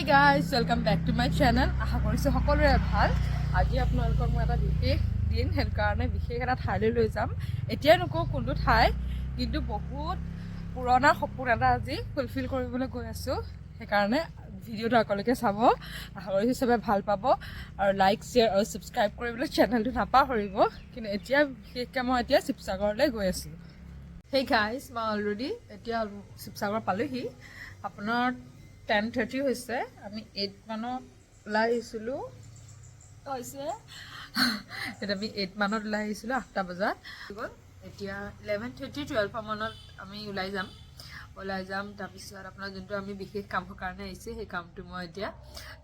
Hi guys, welcome back to my channel. আশা কৰিছো সকলোৰে ভাল। আজি আপোনালোকক মই এটা বিশেষ দিন হেল কাৰণে বিশেষ এটা ঠাইলৈ লৈ যাম। এতিয়া নকওঁ কোনটো ঠাই, কিন্তু বহুত পুৰণা সপোন এটা আজি ফুলফিল কৰিবলৈ গৈ আছো। সেইকাৰণে ভিডিঅ'টো আগলৈকে চাব। আশা কৰিছো সবে ভাল পাব আৰু লাইক, শ্বেয়াৰ আৰু সাবস্ক্ৰাইব কৰিবলৈ চেনেলটো নাপাহৰিব। কিন্তু এতিয়া বিশেষকৈ মই এতিয়া শিৱসাগৰলৈ গৈ আছো। Hey guys, মই অলৰেডি এতিয়া শিৱসাগৰ পালোহি। আপোনাৰ 10:30 হৈছে, আমি 8 মানত ওলাই আহিছিলোঁ। এতিয়া আমি 8 মানত ওলাই আহিছিলোঁ, 8টা বজাত গ'ল। এতিয়া 11:30-12 মানত আমি ওলাই যাম। তাৰপিছত আপোনাৰ যোনটো আমি বিশেষ কামৰ কাৰণে আহিছে, সেই কামটো মই এতিয়া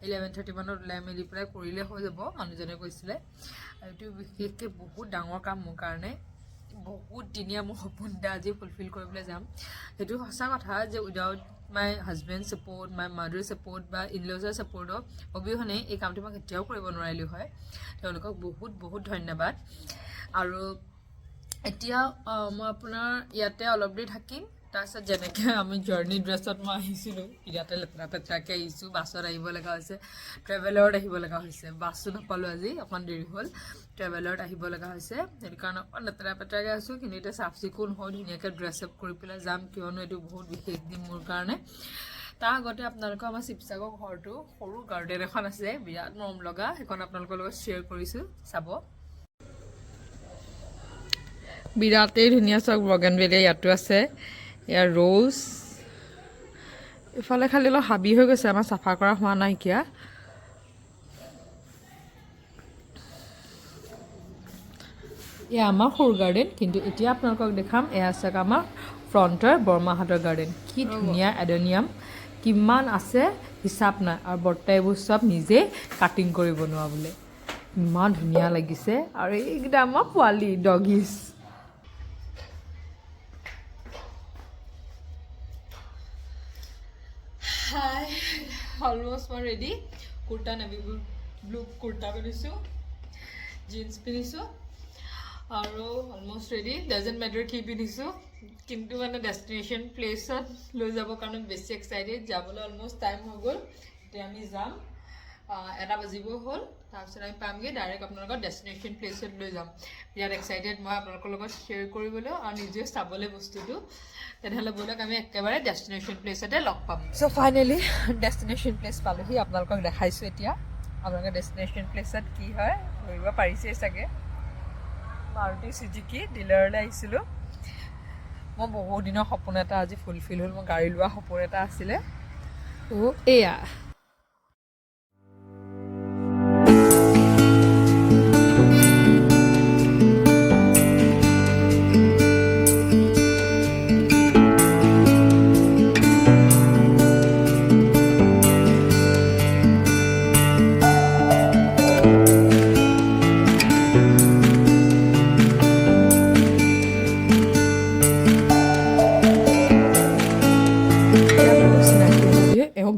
11:30 মানত ওলাই মেলি পেলাই কৰিলে হৈ যাব, মানুহজনে কৈছিলে। এইটো বিশেষকৈ বহুত ডাঙৰ কাম মোৰ কাৰণে। বহুত দিনীয়া মোৰ সপোন এটা আজি ফুলফিল কৰিবলৈ যাম। সেইটো সঁচা কথা যে without my husband support, my mother support বা ইনলজৰ ছাপোৰ্টৰ অবিহনে এই কামটো মই কেতিয়াও কৰিব নোৱাৰিলোঁ হয়। তেওঁলোকক বহুত বহুত ধন্যবাদ। আৰু এতিয়া মই আপোনাৰ ইয়াতে অলপ দেৰি থাকিম। তাৰপিছত যেনেকৈ আমি জাৰ্ণি ড্ৰেছত মই আহিছিলোঁ, ইয়াতে লেতেৰা পেতেৰাকৈ আহিছোঁ, বাছত আহিব লগা হৈছে, ট্ৰেভেলাৰত আহিব লগা হৈছে। বাছো নাপালোঁ আজি, অকণ দেৰি হ'ল, ট্ৰেভেলাৰত আহিব লগা হৈছে। সেইটো কাৰণে অকণ লেতেৰা পেতেৰাকৈ আছোঁ, কিন্তু এতিয়া চাফ চিকুণ হৈ ধুনীয়াকৈ ড্ৰেছ আপ কৰি পেলাই যাম, কিয়নো এইটো বহুত বিশেষ দিন মোৰ কাৰণে। তাৰ আগতে আপোনালোকৰ আমাৰ শিৱসাগৰ ঘৰটো সৰু গাৰ্ডেন এখন আছে, বিৰাট মৰম লগা, সেইখন আপোনালোকৰ লগত শ্বেয়াৰ কৰিছোঁ, চাব। বিৰাটেই ধুনীয়া চাওক, বগেনভেলিয়া ইয়াতো আছে, ইয়াৰ ৰ'জ। ইফালে খালি অলপ হাবি হৈ গৈছে, আমাৰ চাফা কৰা হোৱা নাইকিয়া। এয়া আমাৰ সৰু গাৰ্ডেন, কিন্তু এতিয়া আপোনালোকক দেখাম এয়া চাওক আমাৰ ফ্ৰণ্টৰ বৰমাহাটৰ গাৰ্ডেন। কি ধুনীয়া এডেনিয়াম, কিমান আছে হিচাপ নাই। আৰু বৰ্তাই এইবোৰ চব নিজে কাটিং কৰি বনোৱা বোলে, ইমান ধুনীয়া লাগিছে। আৰু এইকেইটা আমাৰ পোৱালি ডগিজ। হাই, অলমষ্ট মই ready. Kurta navy blue kurta পিন্ধিছোঁ, জিন্স পিন্ধিছোঁ আৰু অলমষ্ট ৰেডি। ডাজেণ্ট মেটাৰ কি পিন্ধিছোঁ, কিন্তু মানে ডেষ্টিনেশ্যন প্লেচত লৈ যাবৰ কাৰণে বেছি এক্সাইটেড। যাবলৈ অলমষ্ট টাইম হৈ গ'ল, এতিয়া আমি যাম। 1 বাজিব হ'ল, তাৰপিছত আমি পামগৈ ডাইৰেক্ট আপোনালোকৰ ডেষ্টিনেশ্যন প্লেচত লৈ যাম। বিৰাট এক্সাইটেড মই আপোনালোকৰ লগত শ্বেয়াৰ কৰিবলৈ আৰু নিজেও চাবলৈ বস্তুটো। তেনেহ'লে ব'লক আমি একেবাৰে ডেষ্টিনেশ্যন প্লেচতে লগ পাম। চ' ফাইনেলি ডেষ্টিনেশ্যন প্লেচ পালোহি, আপোনালোকক দেখাইছোঁ। এতিয়া আপোনালোকে ডেষ্টিনেশ্যন প্লেচত কি হয় ধৰিব পাৰিছেই চাগে। মাৰুতি চুজুকি ডিলাৰলৈ আহিছিলোঁ। মই বহুত দিনৰ সপোন এটা আজি ফুলফিল হ'ল। মোৰ গাড়ী লোৱা সপোন এটা আছিলে। ত' এয়া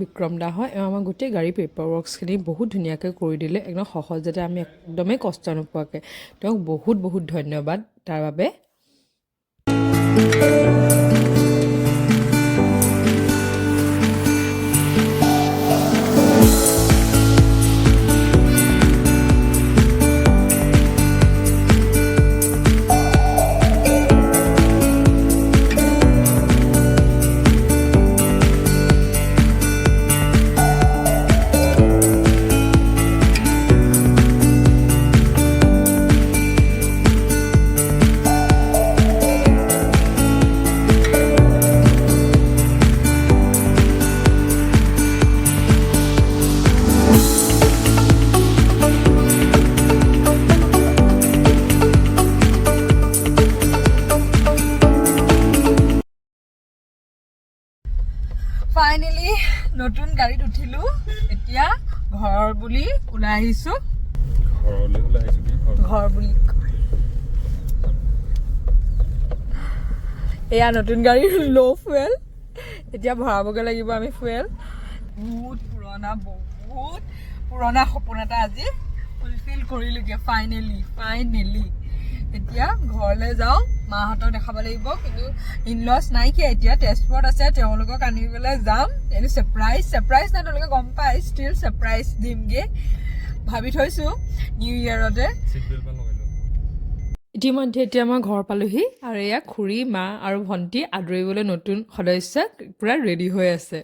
বিক্ৰম দা হয়। আমাৰ গোটেই গাড়ী পেপাৰ ৱৰ্কছখিনি বহুত ধুনীয়াকৈ কৰি দিলে, একদম সহজতে, আমি একদমেই কষ্ট নোপোৱাকৈ। তেওঁক বহুত বহুত ধন্যবাদ তাৰ বাবে। ফাইনেলি নতুন গাড়ীত উঠিলোঁ। এতিয়া ঘৰ বুলি ওলাই আহিছোঁ। ঘৰ বুলি এয়া নতুন গাড়ীৰ ল' ফুৱেল। এতিয়া ভৰাবগৈ লাগিব আমি ফুৱেল। বহুত পুৰণা সপোন এটা আজি ফুলফিল কৰিলোঁগৈ ফাইনেলি। এতিয়া ঘৰলৈ যাওঁ মাহঁতক দেখাব লাগিব কিন্তু ইনলছ নাইকিয়া এতিয়া তেজপুৰত আছে তেওঁলোকক আনিবলৈ যাম এইটো ছাৰপ্ৰাইজ না তেওঁলোকে গম পায় ষ্টিল ছাৰপ্ৰাইজ দিমগৈ ভাবি থৈছোঁ নিউ ইয়েৰতে ইতিমধ্যে এতিয়া মই ঘৰ পালোহি আৰু এয়া খুৰী মা আৰু ভণ্টি আদৰিবলৈ নতুন সদস্য পূৰা ৰেডি হৈ আছে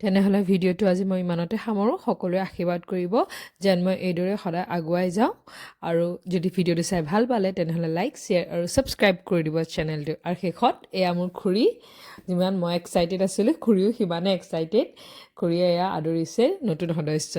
তেনেহ'লে ভিডিঅ'টো আজি মই ইমানতে সামৰোঁ সকলোৱে আশীৰ্বাদ কৰিব যেন মই এইদৰে সদায় আগুৱাই যাওঁ আৰু যদি ভিডিঅ'টো চাই ভাল পালে তেনেহ'লে লাইক শ্বেয়াৰ আৰু ছাবস্ক্ৰাইব কৰি দিব চেনেলটো আৰু শেষত এয়া মোৰ খুৰী যিমান মই এক্সাইটেড আছিলোঁ খুৰীও সিমানে এক্সাইটেড খুৰীয়ে এয়া আদৰিছে নতুন সদস্য